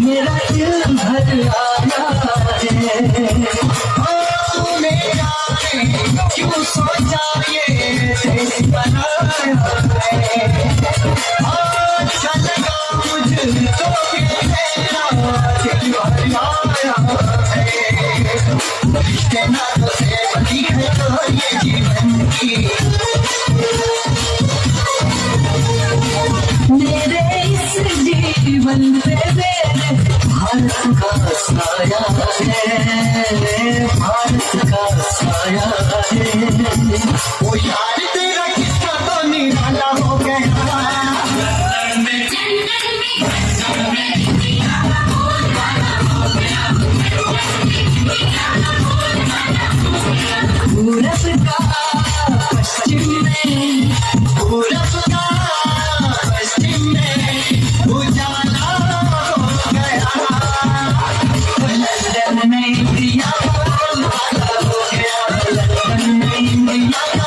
मेरा दिल भर आया है। तूने जाने क्यों सोचा ये देश बनाया है। अच्छा लगा मुझको कि तेरा दिल भर आया है। रिश्ते नातों से बनी है तो ये जीवन की। मेरे इस जीवन में मेरे भारत का साया है, भारत का साया है। ओ यार तेरा किस्सा तो निराला हो गया। पूरब का पश्चिम में, पूरब का पश्चिम में उजाला हो गया। लंदन में इंडिया हो गया, लंदन में इंडिया